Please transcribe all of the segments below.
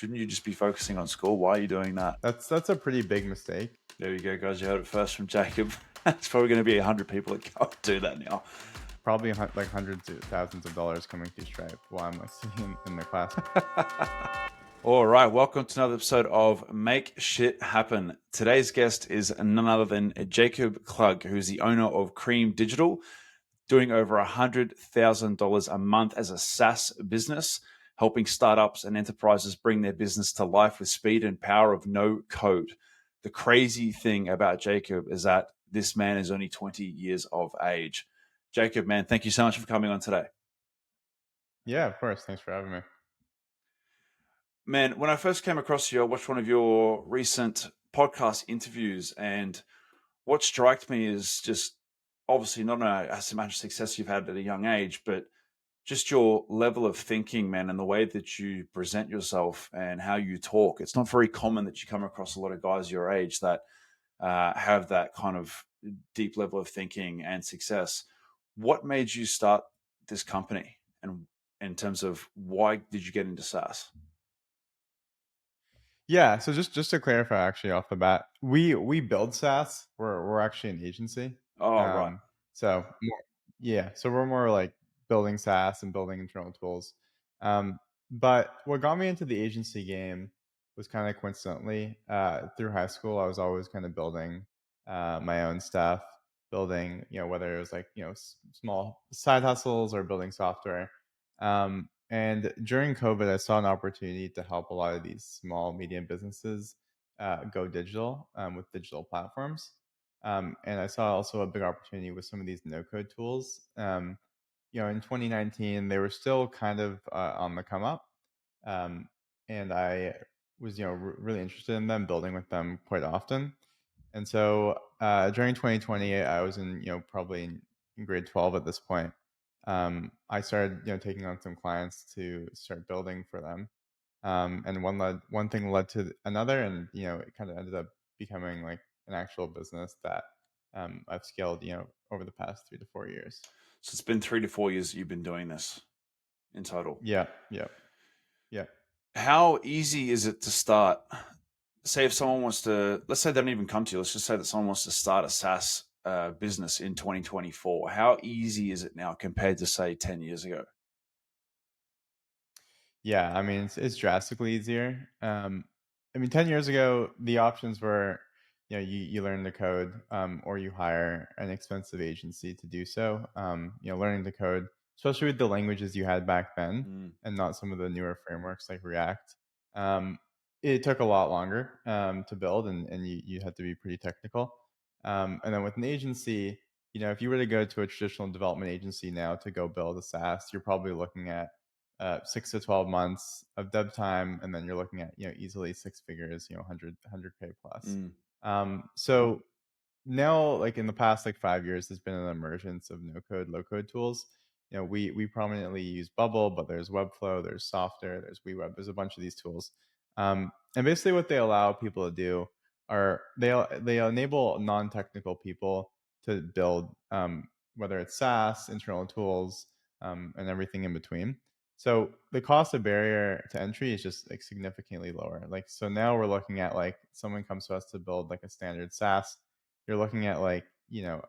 Shouldn't you just be focusing on school? Why are you doing that? That's a pretty big mistake. There you go, guys. You heard it first from Jacob. It's probably going to be 100 people that go do that now. Probably like hundreds of thousands of dollars coming through Stripe while I'm like sitting in the class. All right, welcome to another episode of Make Shit Happen. Today's guest is none other than Jacob Klug, who's the owner of Cream Digital, doing over $100,000 a month as a SaaS business, helping startups and enterprises bring their business to life with speed and power of no code. The crazy thing about Jacob is that this man is only 20 years of age. Jacob, man, thank you so much for coming on today. Yeah, of course. Thanks for having me. Man, when I first came across you, I watched one of your recent podcast interviews, and what struck me is just obviously not so much success you've had at a young age, but just your level of thinking, man, and the way that you present yourself and how you talk. It's not very common that you come across a lot of guys your age that have that kind of deep level of thinking and success. What made you start this company, and in terms of why did you get into SaaS? Yeah, so just to clarify, actually off the bat, we build SaaS. We're actually an agency. Oh, right. Um, so more, yeah, so we're more like building SaaS and building internal tools. But what got me into the agency game was kind of coincidentally through high school. I was always kind of building my own stuff, building whether it was like small side hustles or building software. And during COVID, I saw an opportunity to help a lot of these small, medium businesses go digital with digital platforms. And I saw also a big opportunity with some of these no-code tools. In 2019, they were still kind of on the come up, um, and I was, really interested in them, building with them quite often. And so during 2020, I was in, probably in grade 12 at this point. I started, taking on some clients to start building for them. And one thing led to another, and it kind of ended up becoming like an actual business that I've scaled, over the past 3 to 4 years. So it's been 3 to 4 years that you've been doing this in total. Yeah, yeah, yeah. How easy is it to start? Say if someone wants to, let's say they don't even come to you. Let's just say that someone wants to start a SaaS business in 2024. How easy is it now compared to say 10 years ago? Yeah, I mean, it's drastically easier. I mean, 10 years ago, the options were, you learn the code, or you hire an expensive agency to do so. Learning the code, especially with the languages you had back then Mm. and not some of the newer frameworks like React, um, it took a lot longer to build, and you had to be pretty technical. And then with an agency, if you were to go to a traditional development agency now to go build a SaaS, you're probably looking at 6 to 12 months of dev time, and then you're looking at easily six figures, 100K plus. Mm. So now, like in the past like 5 years, there's been an emergence of no code, low code tools. We prominently use Bubble, but there's Webflow, there's Softer, there's WeWeb, there's a bunch of these tools. And basically, what they allow people to do are they enable non-technical people to build, whether it's SaaS, internal tools, and everything in between. So the cost of barrier to entry is just like significantly lower. Like, so now we're looking at like someone comes to us to build like a standard SaaS, you're looking at like, 2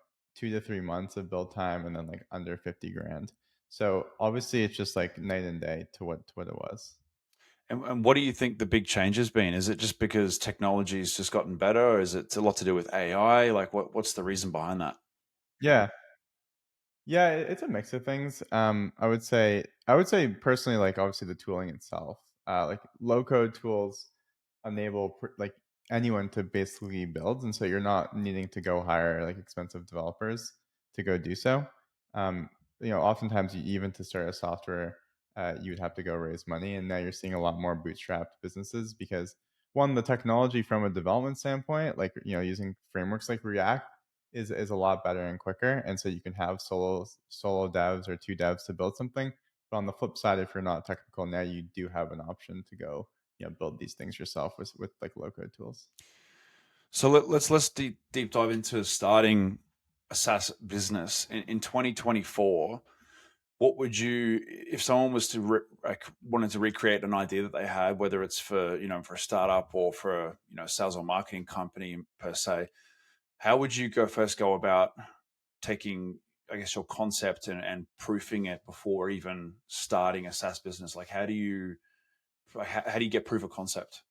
to 3 months of build time and then like under 50 grand. So obviously it's just like night and day to what it was. And what do you think the big change has been? Is it just because technology has just gotten better, or is it a lot to do with AI? Like, what's the reason behind that? Yeah. Yeah, it's a mix of things. I would say personally, like obviously the tooling itself, like low code tools enable like anyone to basically build, and so you're not needing to go hire like expensive developers to go do so. Oftentimes even to start a software, you would have to go raise money, and now you're seeing a lot more bootstrapped businesses because one, the technology from a development standpoint, like using frameworks like React is a lot better and quicker, and so you can have solo devs or two devs to build something. But on the flip side, if you're not technical, now you do have an option to go build these things yourself with like low code tools. So let's deep dive into starting a SaaS business in 2024. what would you, if someone was to wanted to recreate an idea that they had, whether it's for, for a startup or for a, sales or marketing company per se, how would you first go about taking, I guess, your concept and proofing it before even starting a SaaS business? Like, how do you get proof of concept?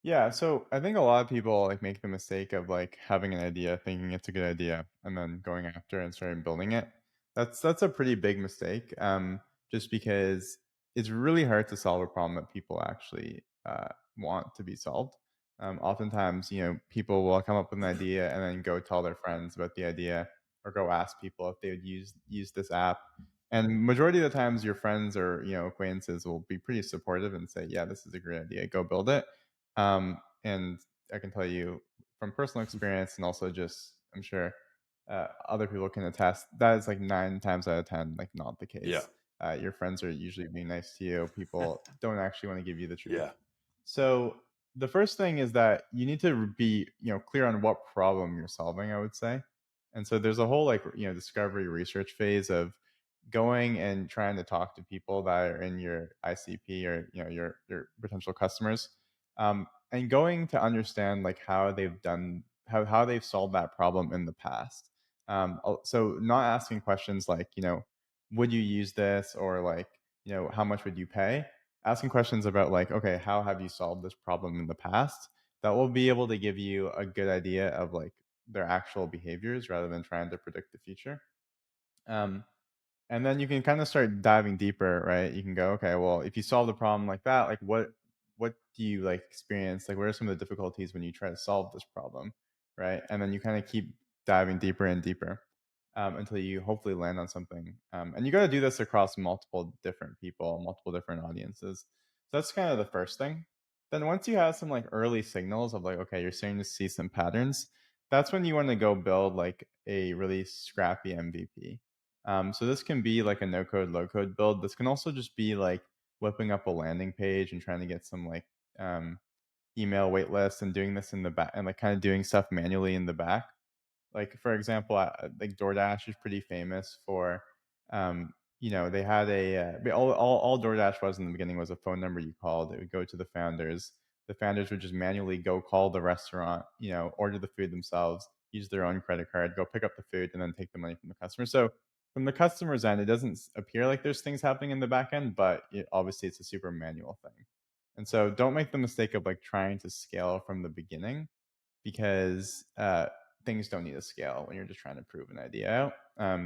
Yeah, so I think a lot of people like make the mistake of like having an idea, thinking it's a good idea, and then going after and starting building it. That's a pretty big mistake. Just because it's really hard to solve a problem that people actually want to be solved. Oftentimes, people will come up with an idea and then go tell their friends about the idea, or go ask people if they would use this app. And majority of the times, your friends or acquaintances will be pretty supportive and say, "Yeah, this is a great idea. Go build it." And I can tell you from personal experience, and also just I'm sure other people can attest, that is like 9 times out of 10, like not the Yeah. case. Your friends are usually being nice to you. People don't actually want to give you the truth. Yeah. So the first thing is that you need to be, clear on what problem you're solving, I would say. And so there's a whole like, discovery research phase of going and trying to talk to people that are in your ICP, or, your potential customers, and going to understand like how they've done, how they've solved that problem in the past. So not asking questions like, would you use this, or like, how much would you pay? Asking questions about like, okay, how have you solved this problem in the past? That will be able to give you a good idea of like their actual behaviors, rather than trying to predict the future. Um, and then you can kind of start diving deeper, right? You can go, okay, well, if you solve the problem like that, like what do you like experience? Like, what are some of the difficulties when you try to solve this problem, right? And then you kind of keep diving deeper and deeper, until you hopefully land on something. And you got to do this across multiple different people, multiple different audiences. So that's kind of the first thing. Then once you have some like early signals of like, okay, you're starting to see some patterns, that's when you want to go build like a really scrappy MVP. So this can be like a no code, low code build. This can also just be like whipping up a landing page and trying to get some like um, email wait lists, and doing this in the back, and like kind of doing stuff manually in the back. Like for example, like DoorDash is pretty famous for, they had all DoorDash was in the beginning was a phone number you called. It would go to the founders. The founders would just manually go call the restaurant, order the food themselves, use their own credit card, go pick up the food, and then take the money from the customer. So from the customer's end, it doesn't appear like there's things happening in the back end, but obviously it's a super manual thing. And so don't make the mistake of like trying to scale from the beginning, because things don't need to scale when you're just trying to prove an idea out.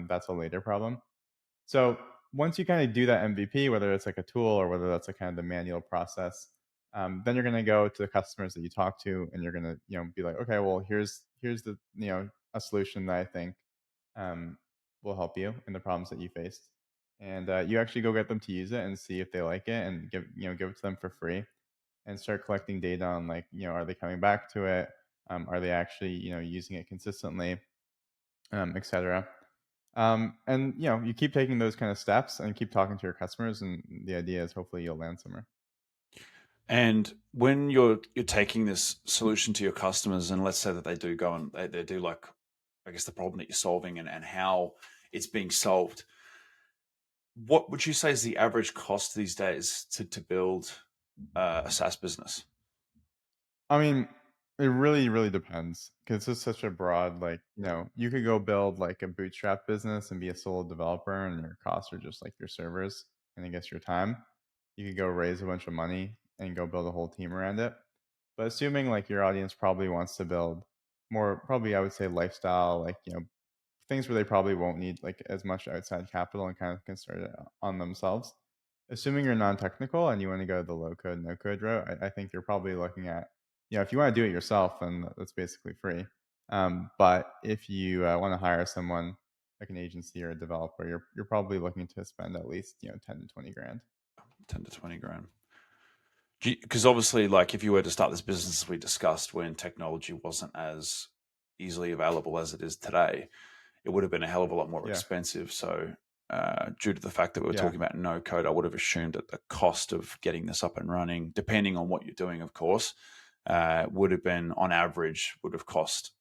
That's a later problem. So once you kind of do that MVP, whether it's like a tool or whether that's a kind of the manual process, then you're going to go to the customers that you talk to, and you're going to be like, okay, well, here's the a solution that I think um, will help you in the problems that you faced, and you actually go get them to use it and see if they like it, and give it to them for free, and start collecting data on like, are they coming back to it, are they actually using it consistently, etc. And you keep taking those kind of steps and keep talking to your customers, and the idea is hopefully you'll land somewhere. And when you're taking this solution to your customers, and let's say that they do go and they do like, I guess, the problem that you're solving, and how it's being solved, what would you say is the average cost these days to build a SaaS business? I mean, it really, really depends, because it's such a broad, like, you could go build like a bootstrap business and be a solo developer, and your costs are just like your servers and I guess your time. You could go raise a bunch of money and go build a whole team around it. But assuming like your audience probably wants to build more, probably I would say lifestyle, like, things where they probably won't need like as much outside capital and kind of can start it on themselves. Assuming you're non-technical and you want to go the low code, no code route, I think you're probably looking at, if you want to do it yourself, then that's basically free. But if you want to hire someone like an agency or a developer, you're probably looking to spend at least 10 to 20 grand. 10 to 20 grand. Because obviously, like, if you were to start this business, as we discussed, when technology wasn't as easily available as it is today, it would have been a hell of a lot more Yeah, expensive. So, due to the fact that we were yeah. talking about no code, I would have assumed that the cost of getting this up and running, depending on what you're doing, of course, would have been on average would have cost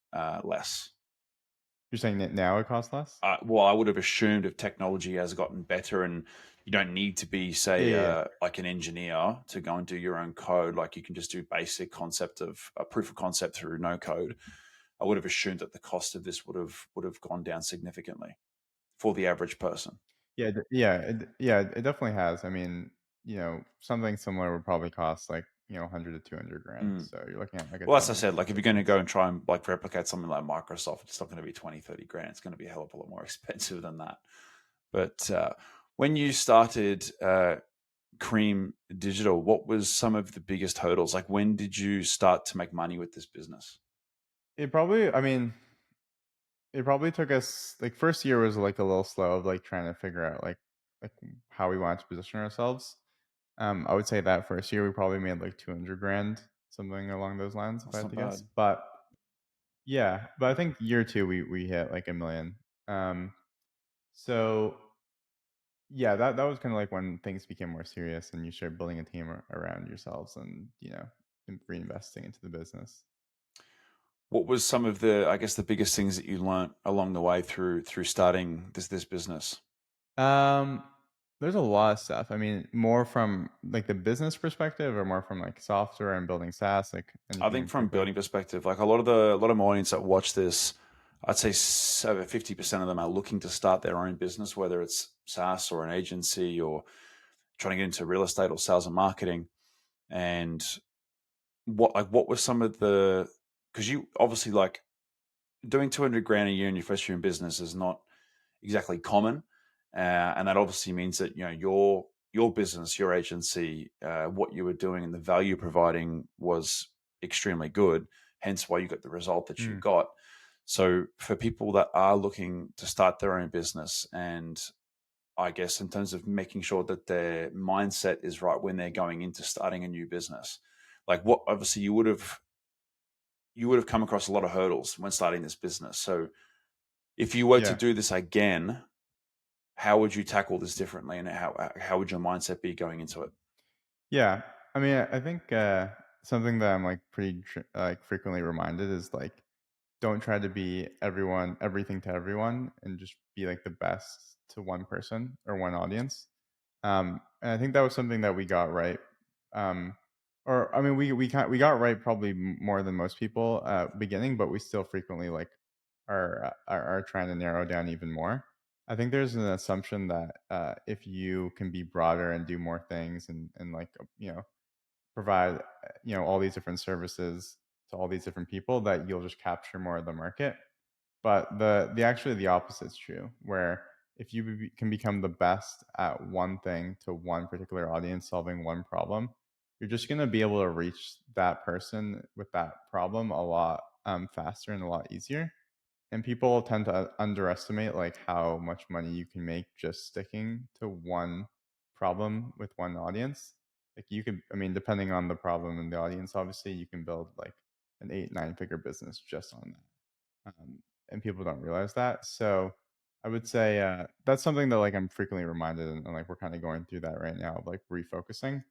less. You're saying that now it costs less? Well, I would have assumed if technology has gotten better and you don't need to be, Yeah, say, yeah, yeah. like an engineer to go and do your own code, like you can just do basic concept of a proof of concept through no code. I would have assumed that the cost of this would have gone down significantly for the average person. It definitely has. I mean, something similar would probably cost like, 100 to 200 grand. Mm. So you're looking at like a Well, as I said, 20% like if you're going to go difference. and try and like replicate something like Microsoft, it's not going to be 20, 30 grand. It's going to be a hell of a lot more expensive than that. But when you started Cream Digital, what was some of the biggest hurdles? Like when did you start to make money with this business? I mean, it probably took us like first year was like a little slow of like trying to figure out like how we wanted to position ourselves. I would say that first year we probably made like 200 grand, something along those lines, if I That's had not to guess. bad. But yeah, but I think year two we hit like a million. So yeah, that was kind of like when things became more serious and you start building a team around yourselves and reinvesting into the business. What was some of the, I guess, the biggest things that you learnt along the way through starting this business? Um, there's a lot of stuff. I mean, more from like the business perspective, or more from like software and building SaaS, like I anything think in from particular. building perspective, like a lot of my audience that watch this, I'd say over 50% of them are looking to start their own business, whether it's SaaS or an agency or trying to get into real estate or sales and marketing. And what were some of the, because you obviously like doing 200 grand a year in your first year in business is not exactly common. And that obviously means that, your business, your agency, what you were doing and the value providing was extremely good, hence why you got the result that you Mm, got. So for people that are looking to start their own business, and I guess in terms of making sure that their mindset is right when they're going into starting a new business, like what obviously you would have come across a lot of hurdles when starting this business. So if you were to yeah. do this again, how would you tackle this differently, and how would your mindset be going into it? Yeah. I mean, I think something that I'm like like frequently reminded is like, don't try to be everything to everyone, and just be like the best to one person or one audience. And I think that was something that we got right. Um, or I mean, we got right probably more than most people beginning, but we still frequently like are trying to narrow down even more. I think there's an assumption that if you can be broader and do more things and like provide all these different services to all these different people, that you'll just capture more of the market. But the actually the opposite is true, where if you can become the best at one thing to one particular audience, solving one problem, you're just going to be able to reach that person with that problem a lot faster and a lot easier. And people tend to underestimate like how much money you can make just sticking to one problem with one audience. Like you could, I mean, depending on the problem and the audience, obviously you can build like an 8, 9 figure business just on that. And people don't realize that. So I would say that's something that like I'm frequently reminded, and like we're kind of going through that right now of like refocusing.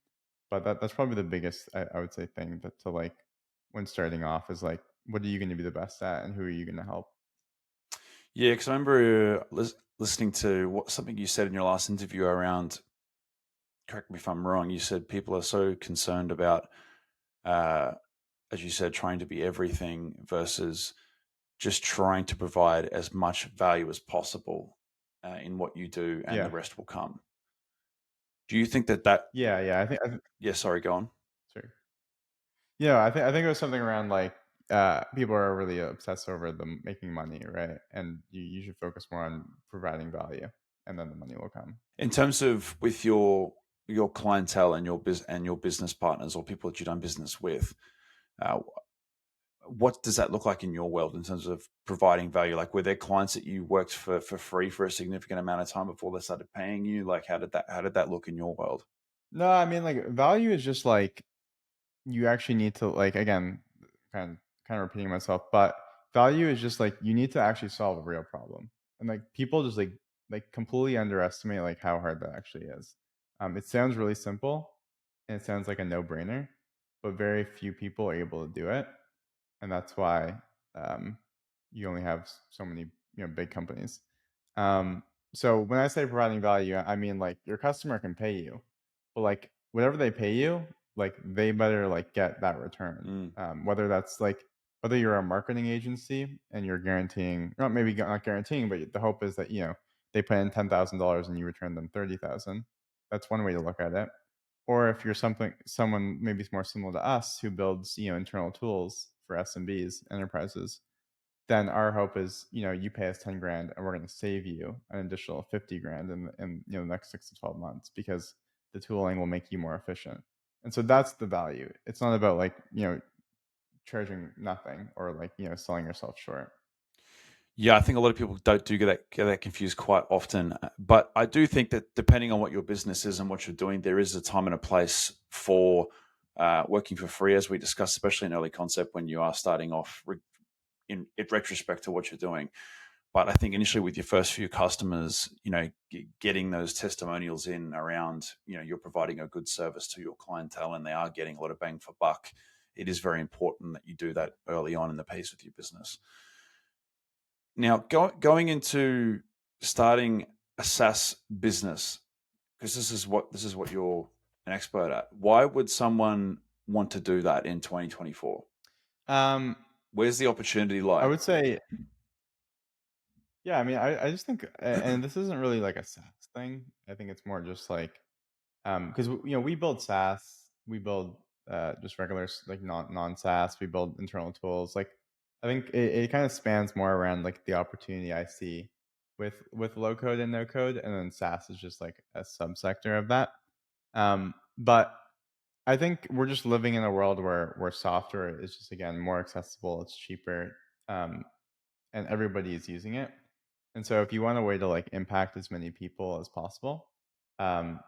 But that's probably the biggest I would say thing that to like when starting off is like, what are you going to be the best at, and who are you going to help? Yeah, because I remember listening to something you said in your last interview around. Correct me if I'm wrong. You said people are so concerned about, uh, as you said, trying to be everything versus just trying to provide as much value as possible in what you do, and the Yeah, rest will come. Do you think that? yeah. Yeah, sorry, go on. Sure. Yeah, I think it was something around like people are really obsessed over the making money, right? And you should focus more on providing value, and then the money will come. In terms of with your clientele and your business partners or people that you've done business with, uh, what does that look like in your world in terms of providing value? Like, were there clients that you worked for free for a significant amount of time before they started paying you? Like, how did that look in your world? No, I mean like value is just like you actually need to like again kind of repeating myself, but value is just like you need to actually solve a real problem. And like people just like completely underestimate like how hard that actually is. It sounds really simple and it sounds like a no-brainer, but very few people are able to do it. And that's why um, you only have so many big companies. Um, so when I say providing value, I mean like your customer can pay you, but like whatever they pay you, like they better like get that return. Mm. Whether that's like whether you're a marketing agency and you're guaranteeing, not maybe not guaranteeing, but the hope is that they put in $10,000 and you return them 30,000. That's one way to look at it. Or if you're someone maybe more similar to us who builds internal tools for SMBs enterprises, then our hope is you pay us 10 grand and we're going to save you an additional 50 grand in the next 6 to 12 months because the tooling will make you more efficient. And so that's the value. It's not about like charging nothing or like selling yourself short. Yeah, I think a lot of people don't do get that confused quite often. But I do think that depending on what your business is and what you're doing, there is a time and a place for working for free, as we discussed, especially in early concept when you are starting off in retrospect to what you're doing. But I think initially with your first few customers, getting those testimonials in around, you're providing a good service to your clientele and they are getting a lot of bang for buck. It is very important that you do that early on in the piece with your business. Now, going into starting a SaaS business, because this is what you're an expert at. Why would someone want to do that in 2024? Um, Where's the opportunity I lie? would say, yeah, I mean, I just think, and this isn't really like a SaaS thing. I think it's more just like, because we build SaaS, we build just regular like non SaaS, we build internal tools. Like I think it kind of spans more around like the opportunity I see with low code and no code, and then SaaS is just like a subsector of that. But I think we're just living in a world where software is just again more accessible, it's cheaper, um, and everybody is using it. And so if you want a way to like impact as many people as possible, um,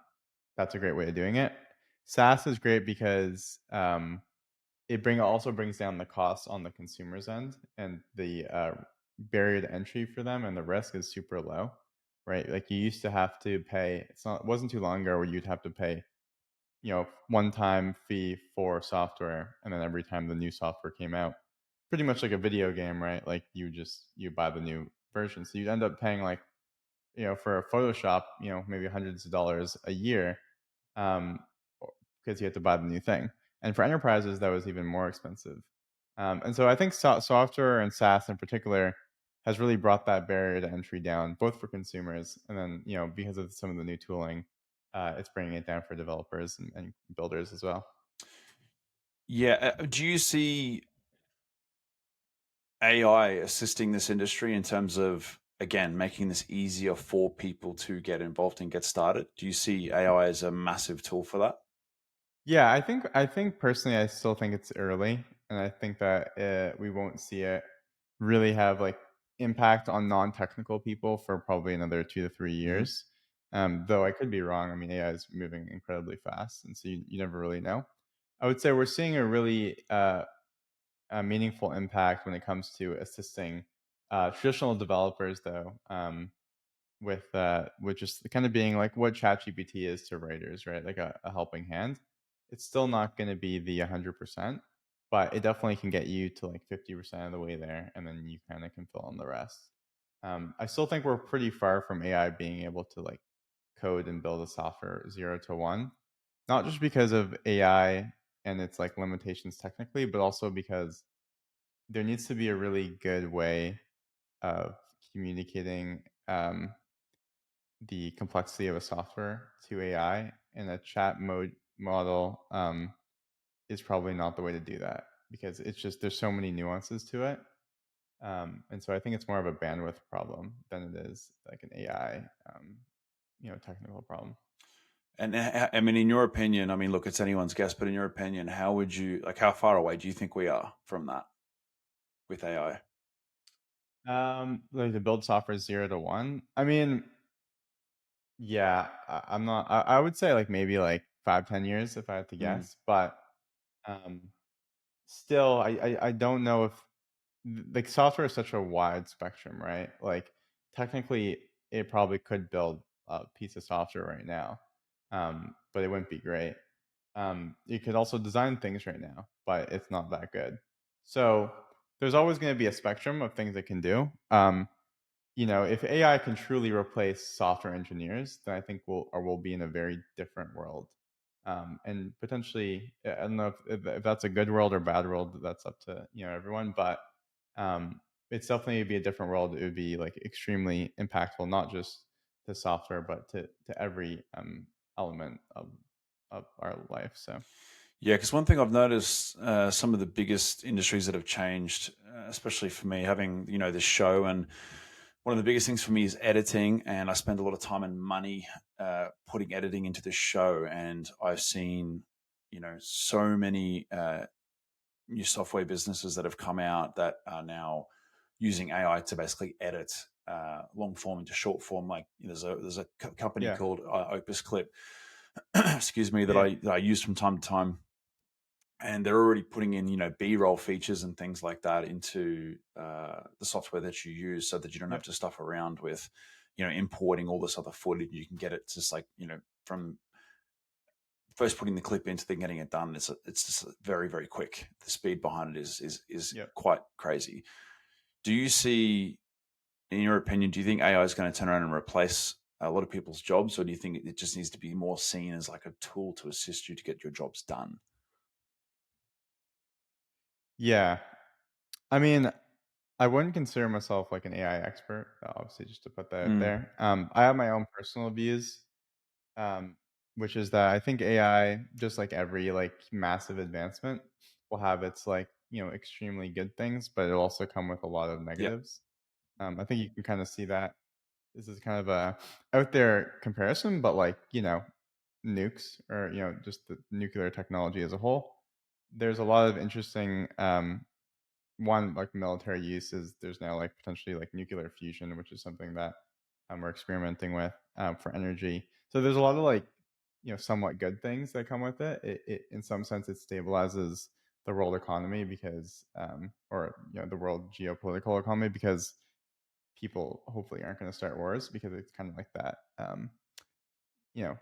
that's a great way of doing it. SaaS is great because it also brings down the costs on the consumer's end, and the barrier to entry for them and the risk is super low, right? Like you used to have to pay. It wasn't too long ago where you'd have to pay one time fee for software, and then every time the new software came out, pretty much like a video game, right? Like you buy the new version, so you'd end up paying like for a Photoshop, maybe hundreds of dollars a year, um, because you had to buy the new thing. And for enterprises, that was even more expensive. And so I think software and SaaS in particular has really brought that barrier to entry down, both for consumers and then because of some of the new tooling, it's bringing it down for developers and builders as well. Yeah. Do you see AI assisting this industry in terms of, again, making this easier for people to get involved and get started? Do you see AI as a massive tool for that? Yeah, I think personally, I still think it's early, and I think that we won't see it really have like impact on non-technical people for probably another 2 to 3 years. Hmm. Though I could be wrong. I mean, AI is moving incredibly fast, and so you never really know. I would say we're seeing a really a meaningful impact when it comes to assisting traditional developers, though. With just kind of being like what ChatGPT is to writers, right? Like a helping hand. It's still not going to be the 100%, but it definitely can get you to like 50% of the way there, and then you kind of can fill in the rest. I still think we're pretty far from AI being able to like code and build a software 0 to 1, not just because of AI and its like limitations technically, but also because there needs to be a really good way of communicating the complexity of a software to AI, and a chat mode model is probably not the way to do that because it's just there's so many nuances to it. And so I think it's more of a bandwidth problem than it is like an AI, technical problem. And I mean, in your opinion, I mean, look, it's anyone's guess, but in your opinion, how far away do you think we are from that with AI? Like to build software 0 to 1. I mean, yeah, I'm not. I would say like maybe like 5, 10 years if I had to Mm. guess, but um, still, I don't know if like software is such a wide spectrum, right? Like technically, it probably could build a piece of software right now, but it wouldn't be great. You could also design things right now, but it's not that good. So there's always going to be a spectrum of things it can do. if AI can truly replace software engineers, then I think we'll be in a very different world. And potentially, I don't know if that's a good world or bad world. That's up to everyone, but um, it's definitely be a different world. It would be like extremely impactful, not just to software, but to every element of our life. So Yeah, because one thing I've noticed, some of the biggest industries that have changed, especially for me, having this show, and one of the biggest things for me is editing, and I spend a lot of time and money putting editing into the show, and I've seen so many new software businesses that have come out that are now using AI to basically edit long form into short form. Like there's a company yeah, called Opus Clip, excuse me, that yeah, I use from time to time, and they're already putting in B-roll features and things like that into the software that you use, so that you don't yeah, have to stuff around with importing all this other footage. You can get it just like from first putting the clip into then getting it done. It's just very, very quick. The speed behind it is yeah. quite crazy. Do you see, in your opinion, do you think AI is going to turn around and replace a lot of people's jobs, or do you think it just needs to be more seen as like a tool to assist you to get your jobs done? Yeah. I mean, I wouldn't consider myself like an AI expert, obviously, just to put that out Mm, there. I have my own personal views, um, which is that I think AI, just like every like massive advancement, will have its like extremely good things, but it'll also come with a lot of yeah. negatives. I think you can kind of see that. This is kind of a out there comparison, but like nukes or just the nuclear technology as a whole. There's a lot of interesting one like military uses. There's now like potentially like nuclear fusion, which is something that we're experimenting with for energy. So there's a lot of like somewhat good things that come with it. It in some sense it stabilizes the world economy because or the world geopolitical economy because people hopefully aren't going to start wars because it's kind of like that you know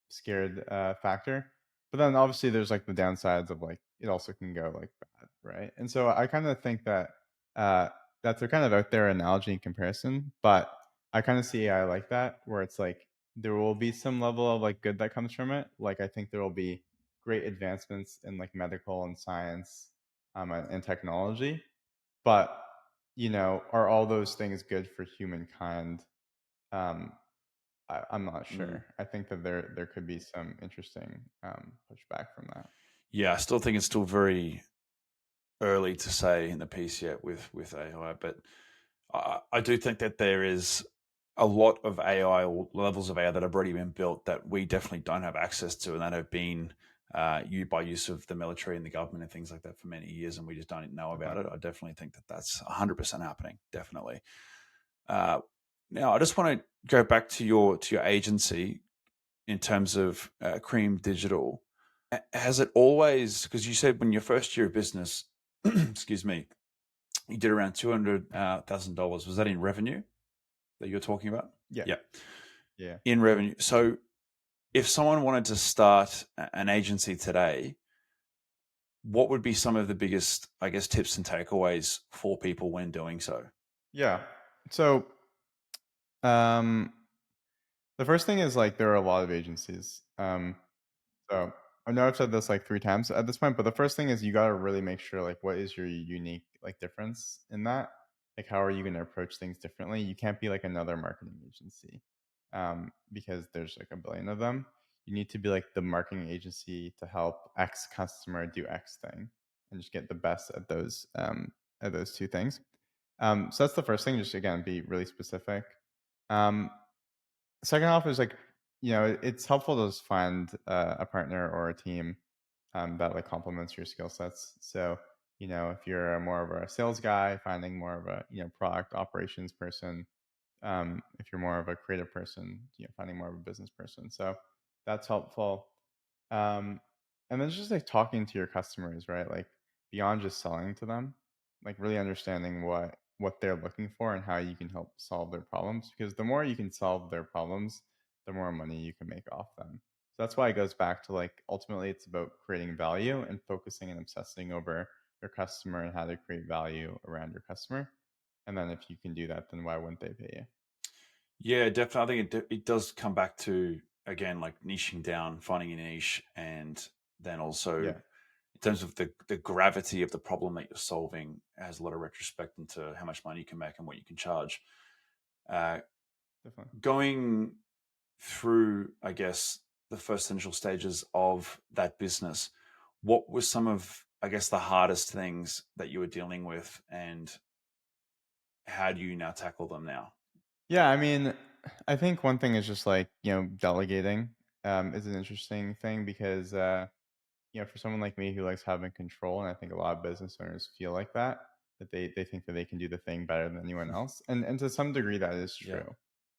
scared factor. But then obviously there's like the downsides of like it also can go like bad, right? And so I kind of think that uh, that's a kind of out there analogy in comparison, but I kind of see AI like that where it's like there will be some level of like good that comes from it. Like I think there will be great advancements in like medical and science and technology, but are all those things good for humankind? Um, I'm not Mm. sure. I think that there could be some interesting pushback from that. Yeah, I still think it's still very early to say in the piece yet with AI, but I do think that there is a lot of AI or levels of AI that have already been built that we definitely don't have access to, and that have been used by use of the military and the government and things like that for many years, and we just don't know about Okay. it. I definitely think that that's 100% happening. Definitely. Uh, Now, I just want to go back to your agency in terms of Cream Digital. Has it always, because you said when your first year of business, excuse me, you did around $200,000. Was that in revenue that you're talking about? Yeah. Yeah, Yeah. in revenue. So if someone wanted to start an agency today, what would be some of the biggest, I guess, tips and takeaways for people when doing so? Yeah. So um, the first thing is like there are a lot of agencies. So I know I've said this like 3 times at this point, but the first thing is you got to really make sure like what is your unique like difference in that? Like how are you going to approach things differently? You can't be like another marketing agency because there's like a billion of them. You need to be like the marketing agency to help X customer do X thing and just get the best at those two things. So that's the first thing. Just again, be really specific. Um, Second off is like, it's helpful to just find a partner or a team that like complements your skill sets. So, if you're more of a sales guy, finding more of a product operations person. If you're more of a creative person, finding more of a business person. So that's helpful. Um, and then just like talking to your customers, right? Like beyond just selling to them, like really understanding what they're looking for and how you can help solve their problems. Because the more you can solve their problems, the more money you can make off them. So that's why it goes back to like ultimately it's about creating value and focusing and obsessing over your customer and how to create value around your customer. And then if you can do that, then why wouldn't they pay you? Yeah, definitely. I think it does come back to, again, like niching down, finding a niche, and then also Yeah, in terms of the gravity of the problem that you're solving has a lot of retrospect into how much money you can make and what you can charge. Uh, definitely. Going through, I guess, the first initial stages of that business, what were some of, I guess, the hardest things that you were dealing with, and how do you now tackle them now? Yeah, I mean, I think one thing is just like, delegating is an interesting thing because for someone like me who likes having control, and I think a lot of business owners feel like that they think that they can do the thing better than anyone else. And to some degree that is Yeah. true.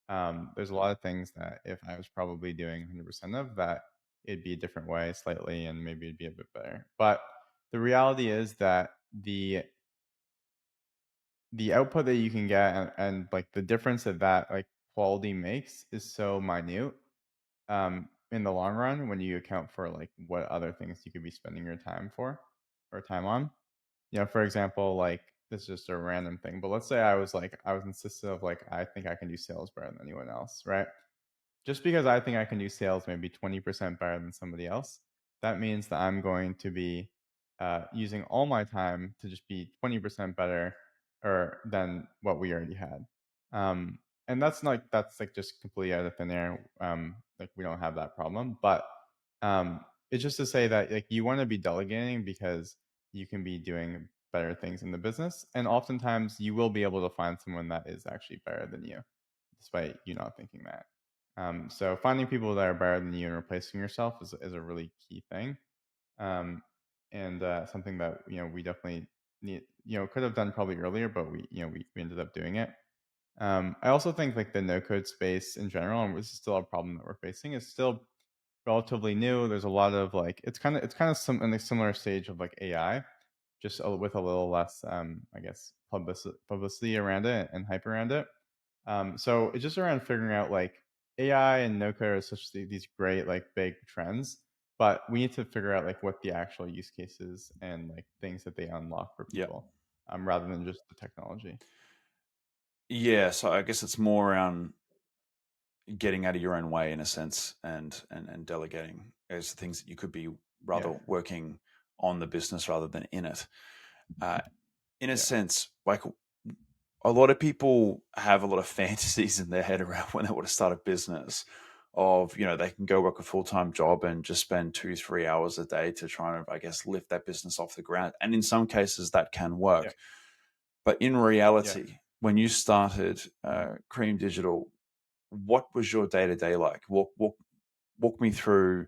There's a lot of things that if I was probably doing 100% of that, it'd be a different way slightly and maybe it'd be a bit better. But the reality is that the output that you can get and like the difference that like quality makes is so minute in the long run when you account for like what other things you could be spending your time for or time on. For example, like this is just a random thing, but let's say I was insistent of like I think I can do sales better than anyone else, right? Just because I think I can do sales maybe 20% better than somebody else, that means that I'm going to be using all my time to just be 20% better or than what we already had. Um, and that's like just completely out of thin air. Like we don't have that problem, but it's just to say that like you want to be delegating because you can be doing better things in the business, and oftentimes you will be able to find someone that is actually better than you, despite you not thinking that. So finding people that are better than you and replacing yourself is a really key thing, um, and something that we definitely need. Could have done probably earlier, but we ended up doing it. I also think like the no code space in general, and this is still a problem that we're facing, is still relatively new. There's a lot of like it's kind of some in a similar stage of like AI, just with a little less, I guess, publicity around it and hype around it. So it's just around figuring out like AI and no code are such these great like big trends, but we need to figure out like what the actual use cases and like things that they unlock for Yeah. people, rather than just the technology. Yeah, so I guess it's more around getting out of your own way in a sense, and delegating as things that you could be Yeah, rather working on the business rather than in it. Uh, in a yeah, sense, like a lot of people have a lot of fantasies in their head around when they want to start a business of, they can go work a full-time job and just spend 2 3 hours a day to try and, I guess, lift that business off the ground, and in some cases that can yeah, work. But in yeah. reality, when you started Cream Digital, what was your day-to-day like? Walk me through,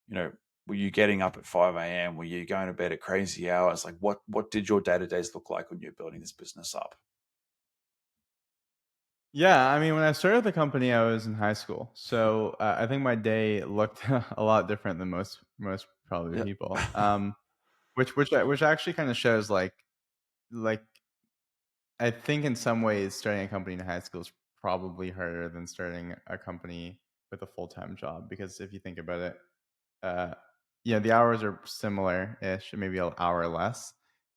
you know were you getting up at 5 a.m.? Were you going to bed at crazy hours? Like, what did your day-to-days look like when you were building this business up? Yeah, I mean, when I started the company, I was in high school, so I think my day looked a lot different than most probably Yeah. people. Which actually kind of shows like I think in some ways starting a company in high school is probably harder than starting a company with a full time job because if you think about it, uh, the hours are similar-ish, maybe an hour less,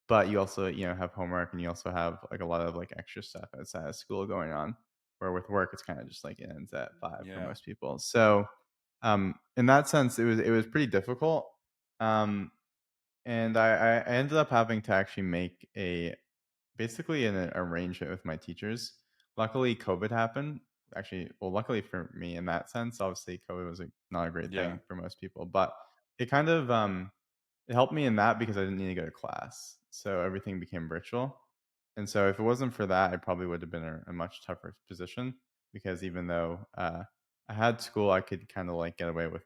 but you also, have homework and you also have like a lot of like extra stuff outside of school going on. Where with work, it's kind of just like it ends at 5 for Yeah. most people. So, in that sense, it was pretty difficult. Um, and I ended up having to actually make a basically an arrangement with my teachers. Luckily, COVID happened. Actually, well, luckily for me in that sense, obviously COVID was not a great Yeah. thing for most people, but it kind of it helped me in that because I didn't need to go to class, so everything became virtual. And so if it wasn't for that, I probably would have been in a much tougher position because even though I had school, I could kind of like get away with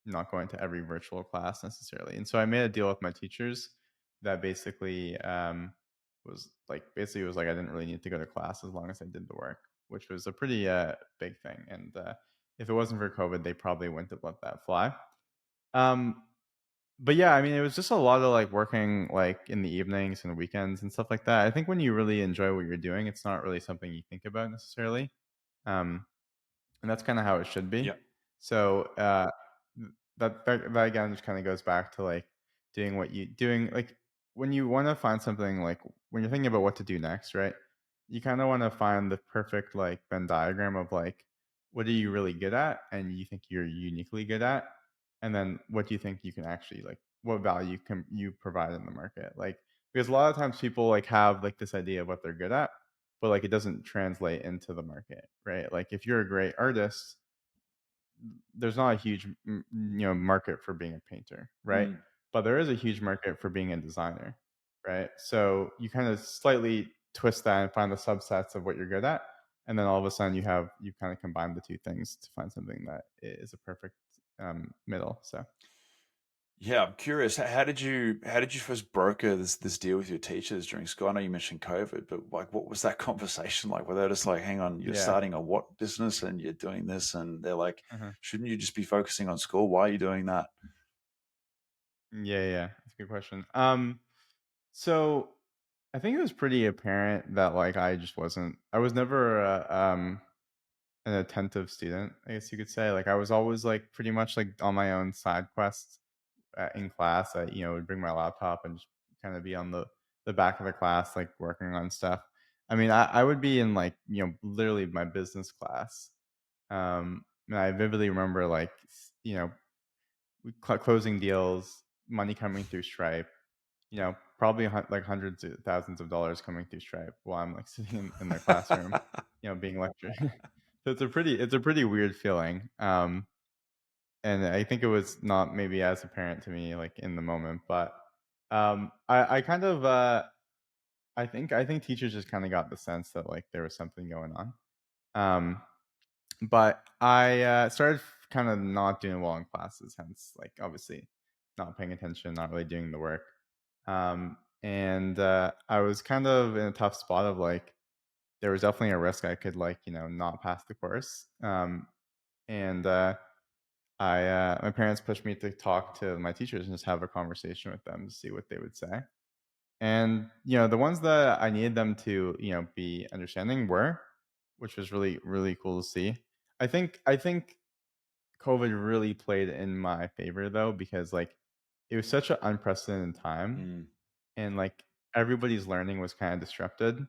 not going to every virtual class necessarily. And so I made a deal with my teachers that basically was like I didn't really need to go to class as long as I did the work, which was a pretty big thing. And if it wasn't for COVID, they probably wouldn't have let that fly. Um, but yeah, I mean, it was just a lot of like working like in the evenings and weekends and stuff like that. I think when you really enjoy what you're doing, it's not really something you think about necessarily. Um, and that's kinda how it should be. Yeah. So, that again just kinda goes back to, like, doing when you want to find something, like when you're thinking about what to do next, right? You kind of want to find the perfect like Venn diagram of like what are you really good at and you think you're uniquely good at, and then what do you think you can actually like what value can you provide in the market? Like because a lot of times people like have like this idea of what they're good at, but like it doesn't translate into the market, right? Like if you're a great artist, there's not a huge market for being a painter, right? Mm. But there is a huge market for being a designer, right? So you kind of slightly twist that and find the subsets of what you're good at, and then all of a sudden you kind of combine the two things to find something that is a perfect middle. So Yeah, I'm curious. How did you first broker this deal with your teachers during school? I know you mentioned COVID, but like, what was that conversation like? Were they just like, "Hang on, you're yeah. starting a what business and you're doing this," and they're like, uh "Shouldn't you just be focusing on school? Why are you doing that?" yeah, that's a good question. So I think it was pretty apparent that like I was never an attentive student, I guess you could say. Like I was always like pretty much like on my own side quests in class. I would bring my laptop and just kind of be on the back of the class, like working on stuff. I mean, I would be in like literally my business class. And I vividly remember like closing deals, money coming through Stripe. Probably like hundreds of thousands of dollars coming through Stripe while I'm like sitting in the classroom, being lectured. So it's a pretty weird feeling. And I think it was not maybe as apparent to me like in the moment, but I kind of I think teachers just kind of got the sense that like there was something going on. Um, but I started kind of not doing well in classes, hence like obviously not paying attention, not really doing the work. And I was kind of in a tough spot of like there was definitely a risk I could like not pass the course. And I my parents pushed me to talk to my teachers and just have a conversation with them to see what they would say. And the ones that I needed them to be understanding were, which was really really cool to see. I think COVID really played in my favor though, because like it was such an unprecedented time, Mm, and like everybody's learning was kind of disrupted.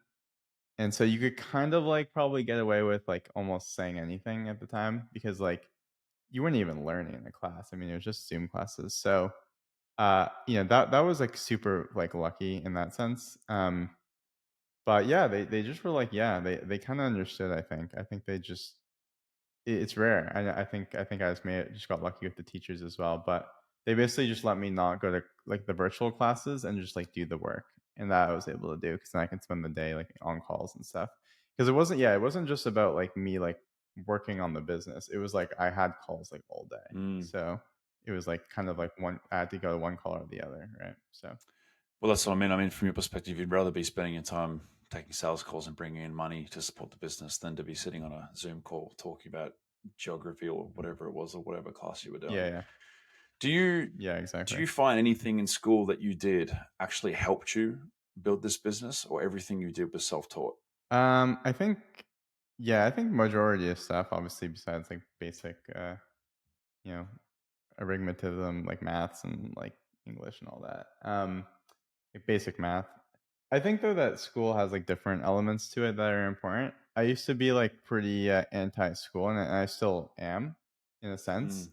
And so you could kind of like probably get away with like almost saying anything at the time, because like you weren't even learning in the class. I mean, it was just Zoom classes. So that was like super like lucky in that sense. But yeah, they just were like, yeah, they kind of understood. I think they just it's rare. I think I just got lucky with the teachers as well. But they basically just let me not go to like the virtual classes and just like do the work, and that I was able to do because then I can spend the day like on calls and stuff. Because it wasn't just about like me like working on the business. It was like I had calls like all day, mm. so it was like kind of like one I had to go to one call or the other, right? So Well, that's what I mean. I mean, from your perspective, you'd rather be spending your time taking sales calls and bringing in money to support the business than to be sitting on a Zoom call talking about geography or whatever it was or whatever class you were doing. yeah, yeah, Do you yeah, do exactly. you find anything in school that you did actually helped you build this business, or everything you did was self-taught? I think yeah, I think majority of stuff, obviously, besides like basic, you know, arithmetism, like maths and like English and all that. Like basic math. I think though that school has like different elements to it that are important. I used to be like pretty anti-school, and I still am in a Mm, sense.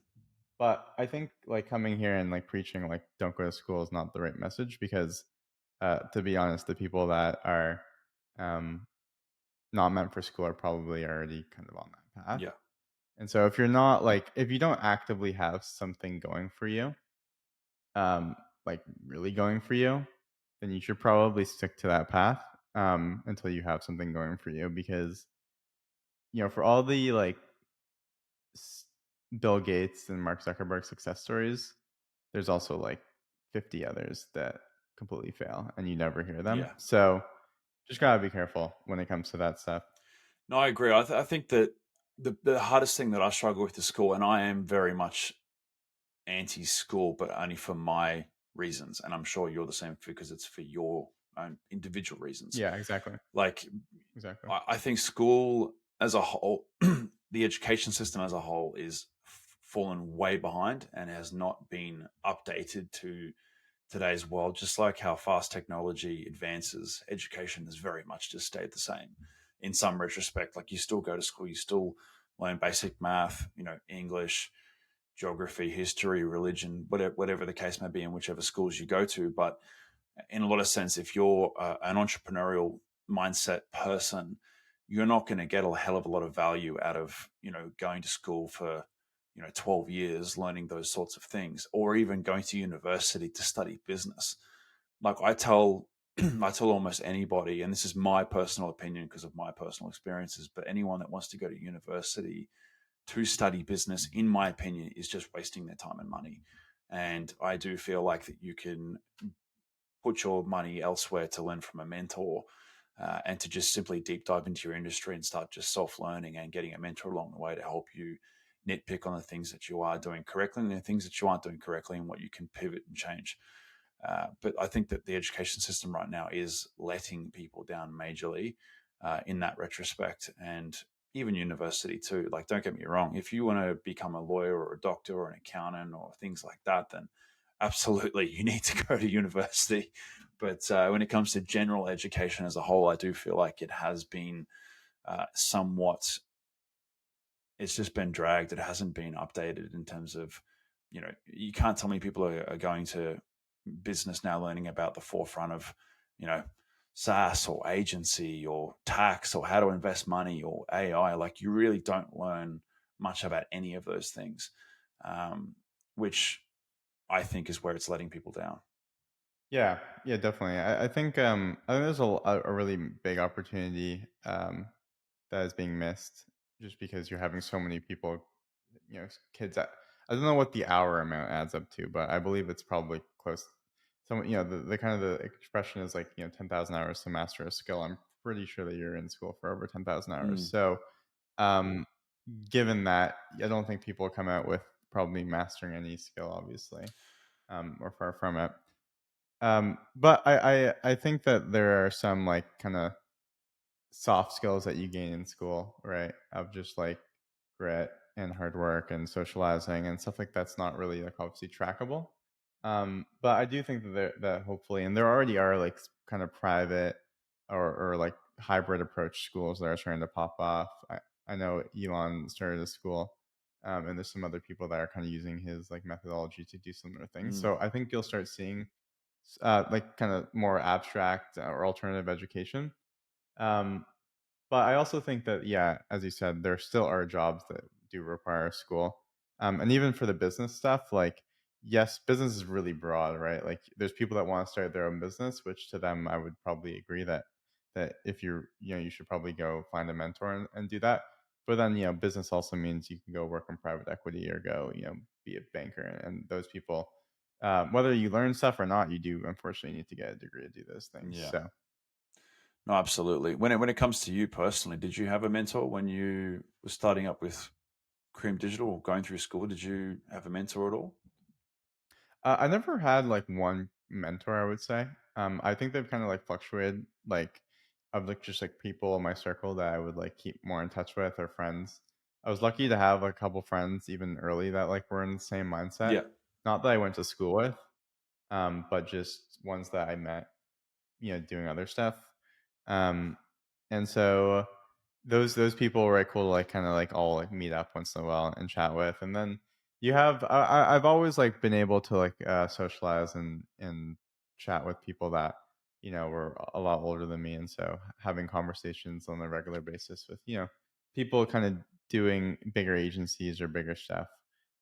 But I think like coming here and like preaching like don't go to school is not the right message, because to be honest, the people that are um, not meant for school are probably already kind of on that path. yeah, And so if you're not like if you don't actively have something going for you, um, like really going for you, then you should probably stick to that path until you have something going for you. Because for all the like s- Bill Gates and Mark Zuckerberg success stories, there's also like 50 others that completely fail and you never hear them. yeah. So just gotta be careful when it comes to that stuff. No, I agree. I think that the hardest thing that I struggle with is school, and I am very much anti-school, but only for my reasons. And I'm sure you're the same because it's for your own individual reasons. Yeah, exactly. Like, Exactly. I think school as a whole, the education system as a whole, is fallen way behind and has not been updated to today's world, just like how fast technology advances, education has very much just stayed the same in some retrospect. Like you still go to school, you still learn basic math, English, geography, history, religion, whatever the case may be in whichever schools you go to. But in a lot of sense, if you're an entrepreneurial mindset person, you're not going to get a hell of a lot of value out of going to school for 12 years learning those sorts of things, or even going to university to study business. Like I tell I tell almost anybody, and this is my personal opinion because of my personal experiences, but anyone that wants to go to university to study business, in my opinion, is just wasting their time and money. And I do feel like that you can put your money elsewhere to learn from a mentor, and to just simply deep dive into your industry and start just self learning and getting a mentor along the way to help you nitpick on the things that you are doing correctly and the things that you aren't doing correctly and what you can pivot and change. But I think that the education system right now is letting people down majorly in that retrospect, and even university too. Like, don't get me wrong, if you want to become a lawyer or a doctor or an accountant or things like that, then absolutely you need to go to university. But when it comes to general education as a whole, I do feel like it has been somewhat, it's just been dragged. It hasn't been updated in terms of, you can't tell me people are going to business now learning about the forefront of, you know, SaaS or agency or tax or how to invest money or AI. Like you really don't learn much about any of those things, which I think is where it's letting people down. Yeah, yeah, definitely. I think there's a really big opportunity that is being missed just because you're having so many people, kids. I don't know what the hour amount adds up to, but I believe it's probably close. Some, the kind of the expression is like 10,000 hours to master a skill. I'm pretty sure that you're in school for over 10,000 hours. Mm, So, um, given that, I don't think people come out with probably mastering any skill, obviously, or far from it. But I think that there are some like kind of soft skills that you gain in school, right? Of just like grit and hard work and socializing and stuff like that's not really like obviously trackable. But I do think that that hopefully, and there already are like kind of private or like hybrid approach schools that are starting to pop off. I know Elon started a school, and there's some other people that are kind of using his like methodology to do similar things. mm, So I think you'll start seeing like kind of more abstract or alternative education. Um, but I also think that, yeah, as you said, there still are jobs that do require school. And even for the business stuff, like, yes, business is really broad, right? Like, there's people that want to start their own business, which to them, I would probably agree that if you should probably go find a mentor and do that. But then, business also means you can go work in private equity or go, be a banker. And those people, whether you learn stuff or not, you do unfortunately need to get a degree to do those things. yeah. So, No, absolutely. When it comes to you personally, did you have a mentor when you were starting up with Cream Digital or going through school? Did you have a mentor at all? I never had like one mentor, I would say. I think they've kind of like fluctuated, like of like just like people in my circle that I would like keep more in touch with or friends. I was lucky to have a couple friends even early that like were in the same mindset. Yeah. Not that I went to school with, but just ones that I met, doing other stuff. Um, and so those people were like cool to like kind of like all like meet up once in a while and chat with. And then you have I've always like been able to like socialize and chat with people that were a lot older than me, and so having conversations on a regular basis with people kind of doing bigger agencies or bigger stuff.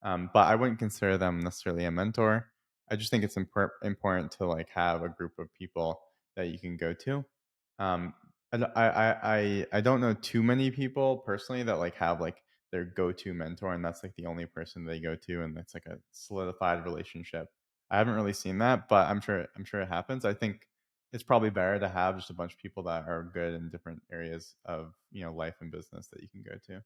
But I wouldn't consider them necessarily a mentor. I just think it's important to like have a group of people that you can go to. Um, I don't know too many people personally that like have like their go-to mentor, and that's like the only person they go to, and that's like a solidified relationship. I haven't really seen that, but I'm sure it happens. I think it's probably better to have just a bunch of people that are good in different areas of life and business that you can go to.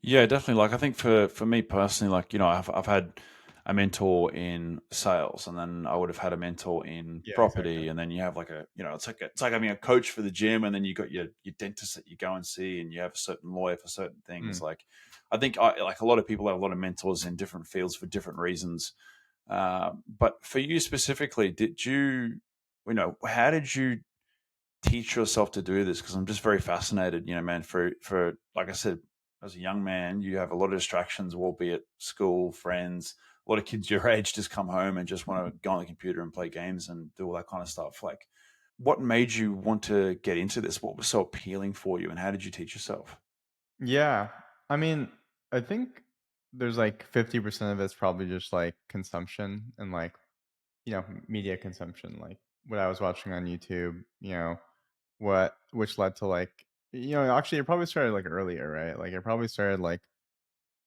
Yeah, definitely. Like I think for me personally, like I've had a mentor in sales, and then I would have had a mentor in Yeah, exactly. property, and then you have like it's like having a coach for the gym, and then you got your dentist that you go and see, and you have a certain lawyer for certain things. Mm, Like I think I like a lot of people have a lot of mentors in different fields for different reasons. But for you specifically, did how did you teach yourself to do this? Because I'm just very fascinated, man. For like I said, as a young man, you have a lot of distractions, albeit school, friends. A lot of kids your age just come home and just want to go on the computer and play games and do all that kind of stuff. Like, what made you want to get into this? What was so appealing for you, and how did you teach yourself? Yeah. I mean, I think there's like 50% of it's probably just like consumption and like, media consumption, like what I was watching on YouTube, which led to like, actually it probably started like earlier, right? Like it probably started like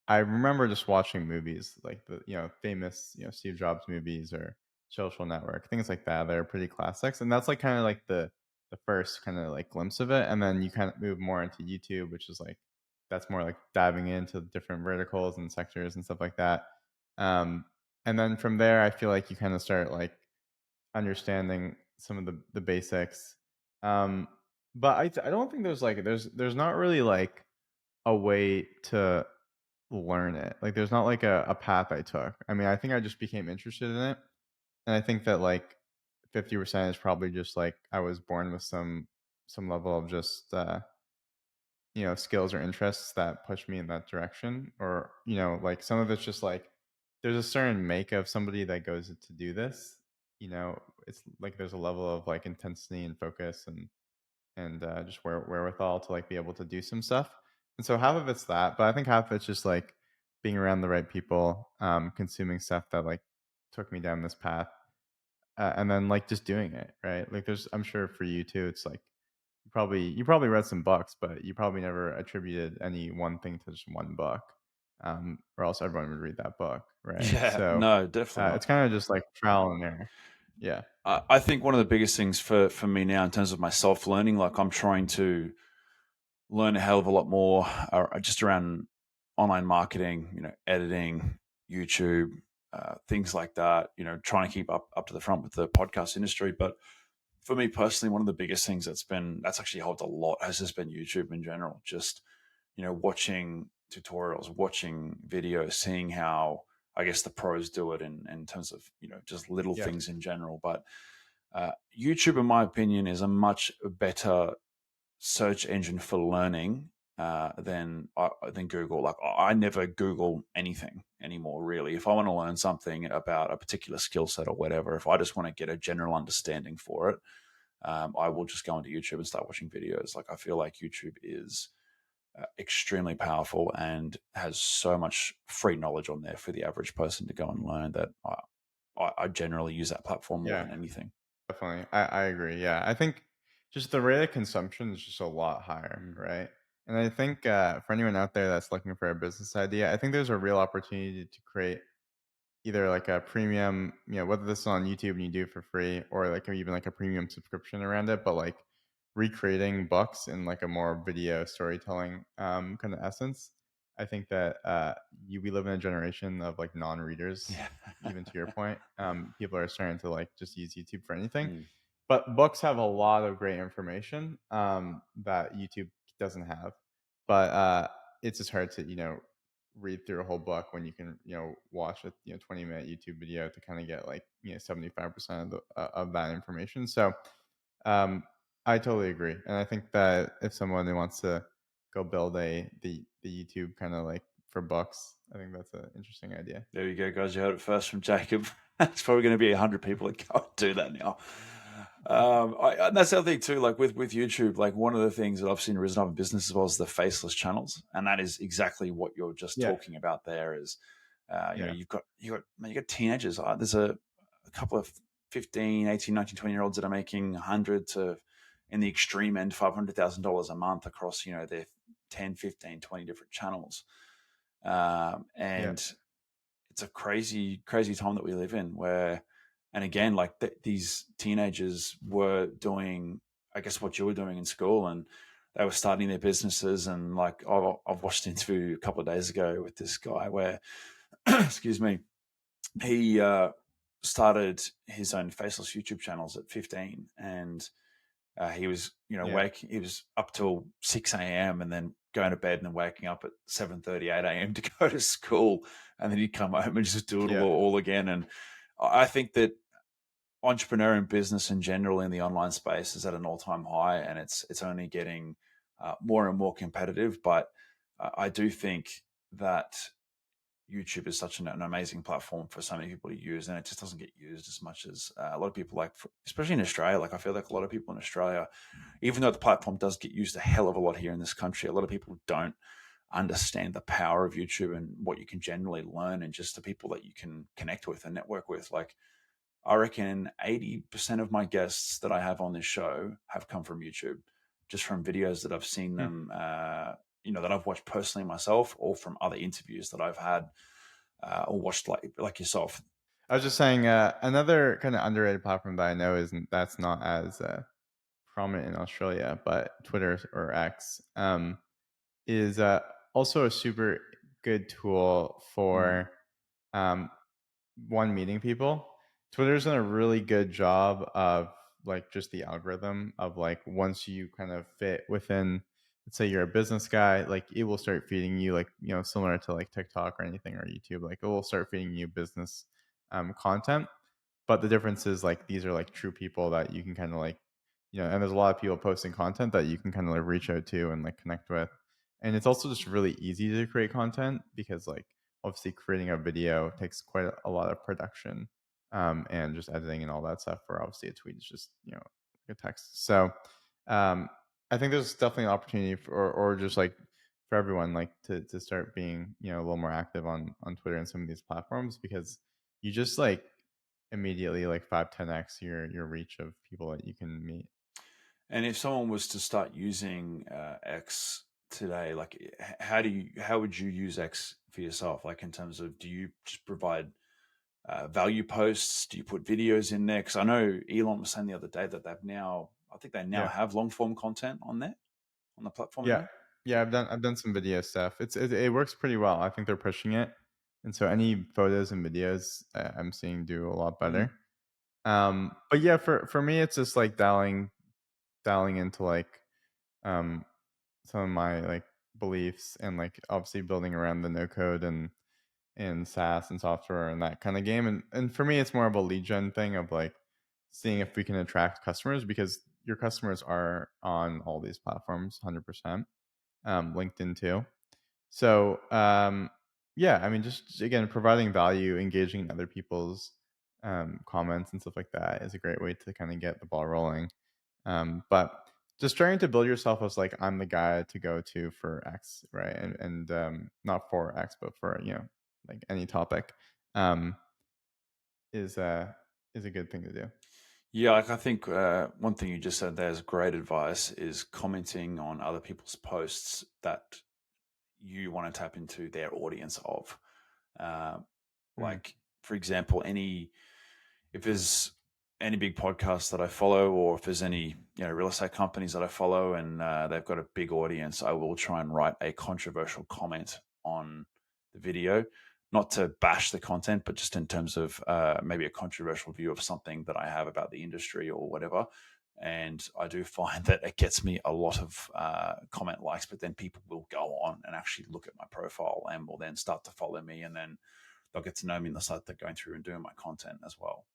I remember just watching movies like the, famous, Steve Jobs movies or Social Network, things like that. They're pretty classics. And that's like kind of like the first kind of like glimpse of it. And then you kind of move more into YouTube, which is like that's more like diving into different verticals and sectors and stuff like that. Um, and then from there I feel like you kind of start like understanding some of the basics. Um, but I don't think there's not really like a way to learn it. Like there's not like a path I took. I mean, I think I just became interested in it. And I think that like 50% is probably just like I was born with some level of just skills or interests that push me in that direction. Or, like some of it's just like there's a certain make of somebody that goes to do this. It's like there's a level of like intensity and focus and just wherewithal to like be able to do some stuff. And so half of it's that, but I think half of it's just like being around the right people, consuming stuff that like took me down this path, and then like just doing it right. Like I'm sure for you too. It's like you probably read some books, but you probably never attributed any one thing to just one book, or else everyone would read that book, right? Yeah, So no, definitely it's not. kind of just like trial and error. Yeah, I think one of the biggest things for me now in terms of my self learning, like I'm trying to learn a hell of a lot more just around online marketing, editing, YouTube, things like that. Trying to keep up to the front with the podcast industry. But for me personally, one of the biggest things that's actually helped a lot has just been YouTube in general. Just watching tutorials, watching videos, seeing how I guess the pros do it in terms of just little yeah, things in general. But YouTube, in my opinion, is a much better search engine for learning than Google. Like I never Google anything anymore. Really, if I want to learn something about a particular skill set or whatever, if I just want to get a general understanding for it, I will just go into YouTube and start watching videos. Like I feel like YouTube is extremely powerful and has so much free knowledge on there for the average person to go and learn that I generally use that platform more yeah. than anything. Definitely. I agree. Yeah. I think just the rate of consumption is just a lot higher, Mm. right? And I think for anyone out there that's looking for a business idea, I think there's a real opportunity to create either like a premium, whether this is on YouTube and you do it for free, or like even like a premium subscription around it, but like recreating books in like a more video storytelling kind of essence. I think that we live in a generation of like non-readers, Yeah. even to your point. People are starting to like just use YouTube for anything. Mm. But books have a lot of great information that YouTube doesn't have. But it's just hard to, read through a whole book when you can, watch a 20-minute YouTube video to kind of get like 75% of that information. So um, I totally agree, and I think that if someone who wants to go build the YouTube kind of like for books, I think that's an interesting idea. There you go, guys. You heard it first from Jacob. It's probably going to be 100 people that go and do that now. And that's the other thing too. Like with YouTube, like one of the things that I've seen risen up in business as well is the faceless channels, and that is exactly what you're just Yeah, talking about. There is, yeah, you got teenagers. There's a couple of 15, 18, 19, 20-year-olds that are making 100 to, in the extreme end, $500,000 a month across their 10, 15, 20 different channels. yeah, And it's a crazy, crazy time that we live in where, and again, like these teenagers were doing, I guess, what you were doing in school, and they were starting their businesses. And like, I've watched an interview a couple of days ago with this guy where, excuse me, he started his own faceless YouTube channels at 15, and he was, yeah, he was up till 6 a.m. and then going to bed and then waking up at 7:30, 8 a.m. to go to school. And then he'd come home and just do it all, yeah, all again. I think that entrepreneur and business in general in the online space is at an all-time high, and it's only getting more and more competitive. But I do think that YouTube is such an amazing platform for so many people to use, and it just doesn't get used as much as a lot of people like, especially in Australia. Like I feel like a lot of people in Australia, even though the platform does get used a hell of a lot here in this country, a lot of people don't understand the power of YouTube and what you can generally learn, and just the people that you can connect with and network with. Like I reckon 80% of my guests that I have on this show have come from YouTube, just from videos that I've seen Hmm. them, that I've watched personally myself, or from other interviews that I've had or watched, like yourself. I was just saying, another kind of underrated platform that I know isn't that's not as prominent in Australia, but Twitter or X is also a super good tool Mm. for um, one, meeting people. Twitter's done a really good job of like just the algorithm of like once you kind of fit within, let's say you're a business guy, like it will start feeding you like, similar to like TikTok or anything or YouTube, like it will start feeding you business content. But the difference is like these are like true people that you can kind of like, and there's a lot of people posting content that you can kind of like reach out to and like connect with. And it's also just really easy to create content because like obviously creating a video takes quite a lot of production, and just editing and all that stuff. For obviously a tweet is just like a text. So um, I think there's definitely an opportunity for, or just like for everyone like to start being a little more active on Twitter and some of these platforms because you just like immediately like 5-10x your reach of people that you can meet. And if someone was to start using X today, like how would you use X for yourself? Like in terms of, do you just provide value posts? Do you put videos in there? Because I know Elon was saying the other day that I think they now Yeah. have long form content on there, on the platform Yeah. now. Yeah, I've done some video stuff. It works pretty well. I think they're pushing it. And so any photos and videos I'm seeing do a lot Mm. better. But yeah, for me it's just like dialing into like um some of my like beliefs and like obviously building around the no code and SaaS and software and that kind of game. And for me it's more of a lead gen thing of like seeing if we can attract customers because your customers are on all these platforms 100%. LinkedIn too. So yeah, I mean, just again, providing value, engaging in other people's comments and stuff like that is a great way to kind of get the ball rolling. But just trying to build yourself as like I'm the guy to go to for X, right? And not for X, but for like any topic, um, is uh is a good thing to do. Yeah, like I think one thing you just said there is great advice, is commenting on other people's posts that you want to tap into their audience of. Uh, Mm, like, for example, if there's any big podcasts that I follow, or if there's any real estate companies that I follow, and they've got a big audience, I will try and write a controversial comment on the video, not to bash the content, but just in terms of maybe a controversial view of something that I have about the industry or whatever. And I do find that it gets me a lot of comment likes, but then people will go on and actually look at my profile and will then start to follow me, and then they'll get to know me and they'll start to going through and doing my content as well.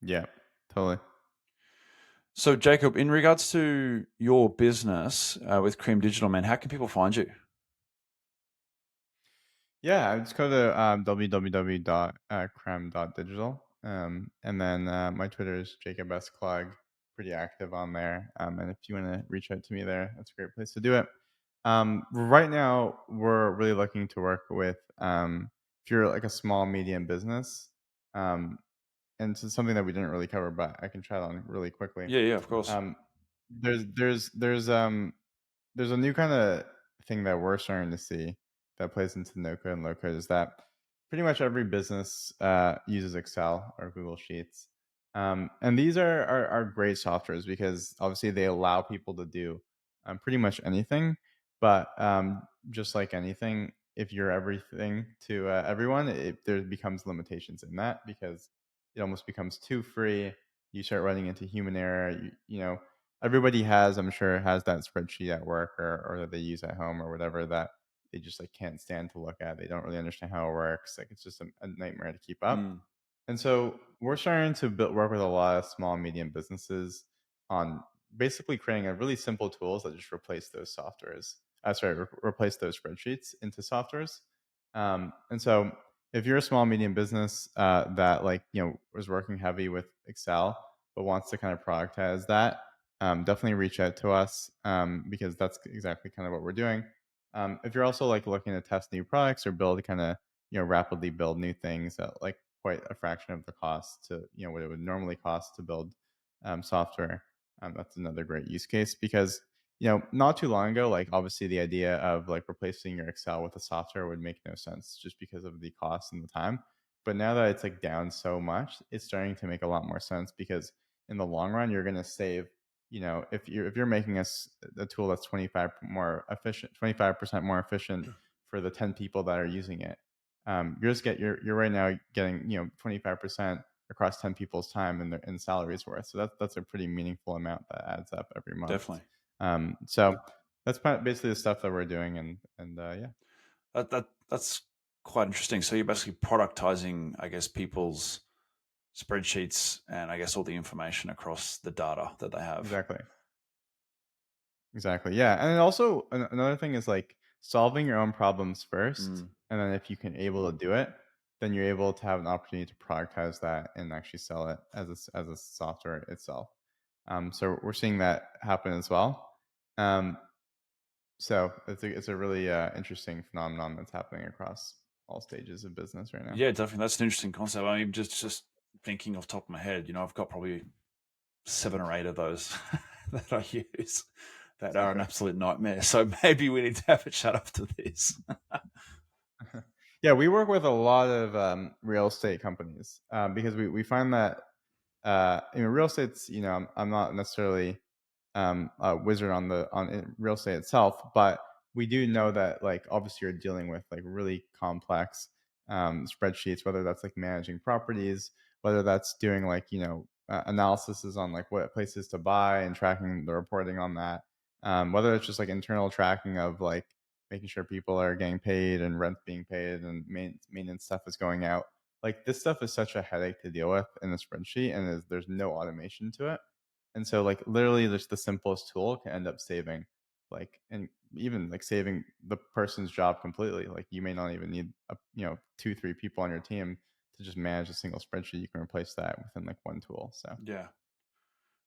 yeah, totally. So, Jacob, in regards to your business with Cream Digital, man, how can people find you? Yeah, just go to www.creme.digital. And then my Twitter is Jacob S. Klug, pretty active on there. And if you want to reach out to me there, that's a great place to do it. Right now, we're really looking to work with, if you're like a small, medium business, um, and this is something that we didn't really cover, but I can chat on really quickly. Yeah, yeah, of course. Um, there's a new kind of thing that we're starting to see that plays into no code and low code is that pretty much every business uses Excel or Google Sheets. And these are great softwares because obviously they allow people to do pretty much anything. But just like anything, if you're everything to everyone, there becomes limitations in that because it almost becomes too free. You start running into human error. Everybody has, I'm sure, has that spreadsheet at work or that they use at home or whatever that they just like can't stand to look at. They don't really understand how it works. Like it's just a nightmare to keep up. Mm. And so we're starting to work with a lot of small, medium businesses on basically creating a really simple tools that just replace those softwares. Replace those spreadsheets into softwares. And so if you're a small, medium business that like is working heavy with Excel but wants to kind of productize that, definitely reach out to us because that's exactly kind of what we're doing. If you're also like looking to test new products or build kind of rapidly build new things at like quite a fraction of the cost to what it would normally cost to build software. That's another great use case because not too long ago, like obviously the idea of like replacing your Excel with a software would make no sense just because of the cost and the time. But now that it's like down so much, it's starting to make a lot more sense because in the long run, you're going to save. If you're making a tool that's 25% more efficient for the 10 people that are using it, you're right now getting 25% across 10 people's time in salaries worth. So that's a pretty meaningful amount that adds up every month. Definitely. So that's basically the stuff that we're doing, and yeah, That's quite interesting. So you're basically productizing, I guess, people's spreadsheets and I guess all the information across the data that they have. exactly. Exactly. Yeah. And then also another thing is like solving your own problems first. Mm. And then if you can able to do it, then you're able to have an opportunity to productize that and actually sell it as a software itself. So we're seeing that happen as well. Um, so it's a really interesting phenomenon that's happening across all stages of business right now. Yeah, definitely. That's an interesting concept. I mean, just thinking off the top of my head, I've got probably 7 or 8 of those that I use that are an Okay. absolute nightmare. So maybe we need to have a chat after this. Yeah, we work with a lot of real estate companies because we find that real estate's I'm not necessarily a wizard on real estate itself, but we do know that like obviously you're dealing with like really complex spreadsheets, whether that's like managing properties, whether that's doing like analysis on like what places to buy and tracking the reporting on that, whether it's just like internal tracking of like making sure people are getting paid and rent being paid and maintenance stuff is going out. Like this stuff is such a headache to deal with in a spreadsheet, and there's no automation to it. And so like literally just the simplest tool can end up saving like and even like saving the person's job completely. Like you may not even need 2, 3 people on your team to just manage a single spreadsheet. You can replace that within like one tool. So Yeah,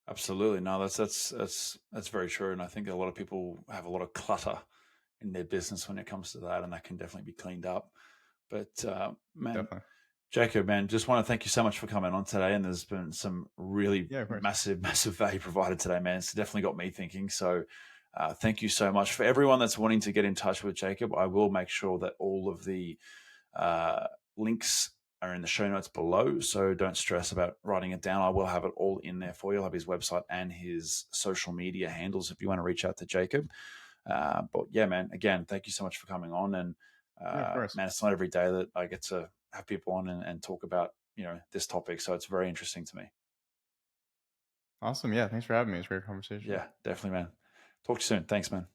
absolutely. No, that's very true. And I think a lot of people have a lot of clutter in their business when it comes to that, and that can definitely be cleaned up. But man, definitely. Jacob, man, just want to thank you so much for coming on today. And there's been some really Yeah, of course. massive, massive value provided today, man. It's definitely got me thinking. So thank you so much. For everyone that's wanting to get in touch with Jacob, I will make sure that all of the uh, links are in the show notes below. So don't stress about writing it down. I will have it all in there for you. I'll have his website and his social media handles if you want to reach out to Jacob. But yeah, man, again, thank you so much for coming on. And Yeah, of course. man, it's not every day that I get to have people on and talk about, this topic. So it's very interesting to me. Awesome. Yeah, thanks for having me. It's a great conversation. Yeah, definitely, man. Talk to you soon. Thanks, man.